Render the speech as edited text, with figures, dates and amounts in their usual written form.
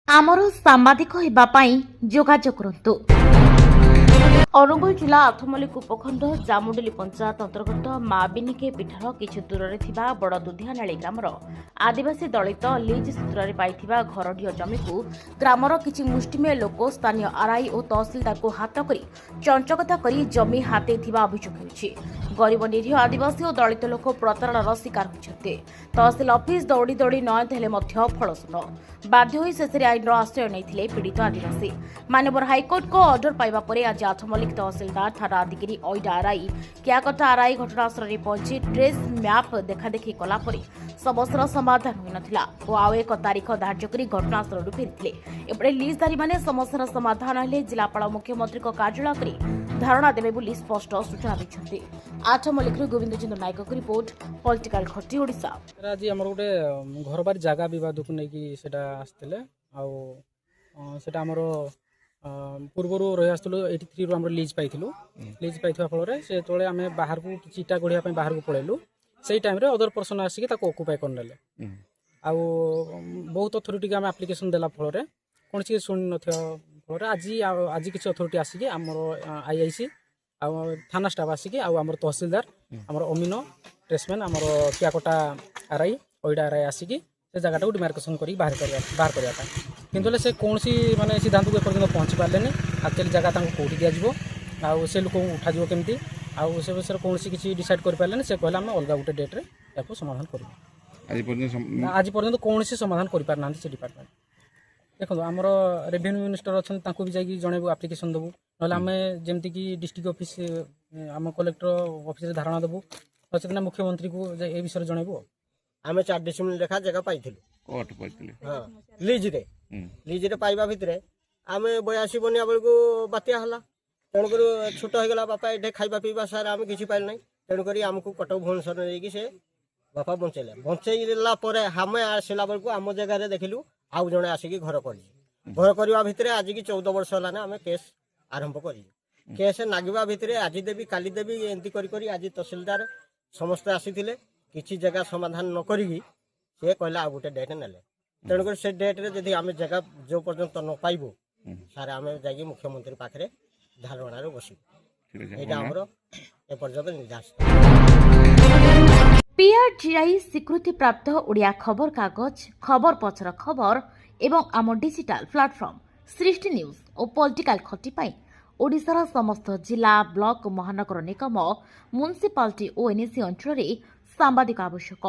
ଆମର ସାମ୍ବାଦିକ ହେବା ପାଇଁ ଯୋଗାଯୋଗ କରନ୍ତୁ। ଅନୁଗୁଳ ଜିଲ୍ଲା ଆଠମଲ୍ଲିକ ଉପଖଣ୍ଡ ଜାମୁଡିଲି ପଞ୍ଚାୟତ ଅନ୍ତର୍ଗତ ମାବିନିକେ ପୀଠର କିଛି ଦୂରରେ ଥିବା ବଡ଼ ଦୁଧିଆନାଳି ଗ୍ରାମର ଆଦିବାସୀ ଦଳିତ ଲିଜ୍ ସୂତ୍ରରେ ପାଇଥିବା ଘରଡିହ ଜମିକୁ ଗ୍ରାମର କିଛି ମୁଷ୍ଟିମେୟ ଲୋକ ସ୍ଥାନୀୟ ଆର୍ଆଇ ଓ ତହସିଲଦାରକୁ ହାତ କରି ଚଞ୍ଚକତା କରି ଜମି ହାତେଇଥିବା ଅଭିଯୋଗ ହେଉଛି। ଗରିବ ନିରୀହ ଆଦିବାସୀ ଓ ଦଳିତ ଲୋକ ପ୍ରତାରଣାର ଶିକାର ହୋଇଛନ୍ତି। ତହସିଲ ଅଫିସ ଦୌଡ଼ି ଦୌଡ଼ି ନୟନ୍ତ ହେଲେ ମଧ୍ୟ ଫଳ ଶୂନ। ବାଧ୍ୟ ହୋଇ ଶେଷରେ ଆଇନର ଆଶ୍ରୟ ନେଇଥିଲେ ପୀଡ଼ିତ ଆଦିବାସୀ। ମାନ୍ୟବର ହାଇକୋର୍ଟଙ୍କ ଅର୍ଡର ପାଇବା ପରେ ଆଜି ଆଠମଲ୍ଲିକ ତହସିଲଦାର ଥାନା ଅଧିକାରୀ ଅଇଡା ଆର୍ଆଇ କିଆକଟା ଆର୍ଆଇ ଘଟଣାସ୍ଥଳରେ ପହଞ୍ଚି ଟ୍ରେସ୍ ମ୍ୟାପ୍ ଦେଖାଦେଖି କଲା ପରେ ସମସ୍ୟାର ସମାଧାନ ହୋଇନଥିଲା ଓ ଆଉ ଏକ ତାରିଖ ଧାର୍ଯ୍ୟ କରି ଘଟଣାସ୍ଥଳରୁ ଫେରିଥିଲେ। ଏପଟେ ଲିଜ୍ଧାରୀମାନେ ସମସ୍ୟାର ସମାଧାନ ହେଲେ ଜିଲ୍ଲାପାଳ ମୁଖ୍ୟମନ୍ତ୍ରୀଙ୍କ କାର୍ଯ୍ୟାଳୟ କରି ଧାରଣା ଦେବେ ବୋଲି ସ୍ପଷ୍ଟ ସୂଚନା ଦେଇଛନ୍ତି। ଆଠମଲ୍ଲିକରୁ ଗୋବିନ୍ଦ ଚନ୍ଦ୍ର ନାୟକଙ୍କ ରିପୋର୍ଟ, ପଲିଟିକାଲ ଖଟି ଓଡ଼ିଶା। ଆଜି ଆମର ଗୋଟେ ଘର ବାରି ଜାଗା ବିବାଦକୁ ନେଇକି ସେଟା ଆସିଥିଲେ ଆଉ ସେଟା ଆମର ପୂର୍ବରୁ ରହି ଆସିଥିଲୁ 83ରୁ ଆମର ଲିଜ୍ ପାଇଥିଲୁ। ଲିଜ୍ ପାଇଥିବା ଫଳରେ ସେତେବେଳେ ଆମେ ବାହାରକୁ କିଛି ଇଟା ଗଢ଼ିବା ପାଇଁ ବାହାରକୁ ପଳେଇଲୁ। ସେଇ ଟାଇମ୍ରେ ଅଦର ପର୍ସନ୍ ଆସିକି ତାକୁ ଅକୁପାଇ କରିନେଲେ ଆଉ ବହୁତ ଅଥରିଟିକି ଆମେ ଆପ୍ଲିକେସନ୍ ଦେଲା ଫଳରେ କୌଣସି ଶୁଣି ନଥିବା ଫଳରେ ଆଜି କିଛି ଅଥରିଟି ଆସିକି ଆମର ଆଇଆଇସି ଆଉ ଥାନା ଷ୍ଟାଫ୍ ଆସିକି ଆଉ ଆମର ତହସିଲଦାର ଆମର ଅମିନ ଟ୍ରେସମ୍ୟାନ୍ ଆମର କିଆକଟା ଆର୍ଆଇ ଅଇଡା ଆର୍ଆଇ ଆସିକି ସେ ଜାଗାଟାକୁ ଡିମାର୍କେସନ୍ କରିକି ବାହାର କରିବା ପାଇଁ କିନ୍ତୁ ହେଲେ ସେ କୌଣସି ମାନେ ସିଦ୍ଧାନ୍ତକୁ ଏପର୍ଯ୍ୟନ୍ତ ପହଞ୍ଚି ପାରିଲେନି। ଆକ୍ଚୁଆଲି ଜାଗା ତାଙ୍କୁ କେଉଁଠି ଦିଆଯିବ ଆଉ ସେ ଲୋକଙ୍କୁ ଉଠାଯିବ କେମିତି ଆଉ ସେ ବିଷୟରେ କୌଣସି କିଛି ଡିସାଇଡ୍ କରିପାରିଲେନି। ସେ କହିଲେ ଆମେ ଅଲଗା ଗୋଟେ ଡେଟ୍ରେ ତାକୁ ସମାଧାନ କରିବୁ। ଆଜି ପର୍ଯ୍ୟନ୍ତ କୌଣସି ସମାଧାନ କରିପାରିନାହାନ୍ତି ସେ ଡିପାର୍ଟମେଣ୍ଟ। ଦେଖନ୍ତୁ ଆମର ରେଭିନ୍ୟୁ ମିନିଷ୍ଟର ଅଛନ୍ତି, ତାଙ୍କୁ ବି ଯାଇକି ଜଣେଇବୁ, ଆପ୍ଲିକେସନ୍ ଦେବୁ। ନହେଲେ ଆମେ ଯେମିତିକି ଡିଷ୍ଟ୍ରିକ୍ଟ ଅଫିସ୍ ଆମ କଲେକ୍ଟର ଅଫିସରେ ଧାରଣା ଦେବୁ, ସେଦିନ ମୁଖ୍ୟମନ୍ତ୍ରୀଙ୍କୁ ଏ ବିଷୟରେ ଜଣେଇବୁ। ଆମେ 4 ଡିସିମିଲ୍ ଲେଖା ଜାଗା ପାଇଥିଲୁ ଲିଜ୍ରେ ପାଇବା ଭିତରେ ଆମେ 82 ବନିଆ ବେଳକୁ ବାତ୍ୟା ହେଲା। ତେଣୁକରି ଛୋଟ ହେଇଗଲା ବାପା ଏଠି ଖାଇବା ପିଇବା ସାର୍ ଆମେ କିଛି ପାଇଲୁ ନାହିଁ। ତେଣୁକରି ଆମକୁ କଟକ ଭୁବନେଶ୍ୱର ନେଇକି ସେ ବାପା ବଞ୍ଚେଇଲା ପରେ ଆମେ ଆସିଲା ବେଳକୁ ଆମ ଜାଗାରେ ଦେଖିଲୁ ଆଉ ଜଣେ ଆସିକି ଘର କରିଛି। ଘର କରିବା ଭିତରେ ଆଜିକି 14 ବର୍ଷ ହେଲାନି ଆମେ କେସ୍ ଆରମ୍ଭ କରିଛୁ। କେସ୍ ନାଗିବା ଭିତରେ ଆଜି ଦେବି କାଲି ଦେବି ଏମିତି କରି ଆଜି ତହସିଲଦାର ସମସ୍ତେ ଆସିଥିଲେ। କିଛି ଜାଗା ସମାଧାନ ନ କରିକି ସେ କହିଲା ଆଉ ଗୋଟେ ଡେଟ୍ ନେଲେ। ତେଣୁକରି ସେ ଡେଟ୍ରେ ଯଦି ଆମେ ଜାଗା ଯେଉଁ ପର୍ଯ୍ୟନ୍ତ ନ ପାଇବୁ ସାର୍ ଆମେ ଯାଇକି ମୁଖ୍ୟମନ୍ତ୍ରୀ ପାଖରେ ଧାରଣାରେ ବସିବୁ। ଏଇଟା ଆମର ଏପର୍ଯ୍ୟନ୍ତ ନିର୍ଦ୍ଦେଶ। PRGI ସ୍ୱୀକୃତିପ୍ରାପ୍ତ ଓଡ଼ିଆ ଖବରକାଗଜ ଖବର ପଛର ଖବର ଏବଂ ଆମ ଡିଜିଟାଲ ପ୍ଲାଟଫର୍ମ ସୃଷ୍ଟି ନ୍ୟୁଜ୍ ଓ ପଲିଟିକାଲ ଖଟି ପାଇଁ ଓଡ଼ିଶାର ସମସ୍ତ ଜିଲ୍ଲା, ବ୍ଲକ, ମହାନଗର ନିଗମ, ମ୍ୟୁନିସିପାଲିଟି ଓ ଏନ୍ଏସି ଅଞ୍ଚଳରେ ସାମ୍ବାଦିକ ଆବଶ୍ୟକ।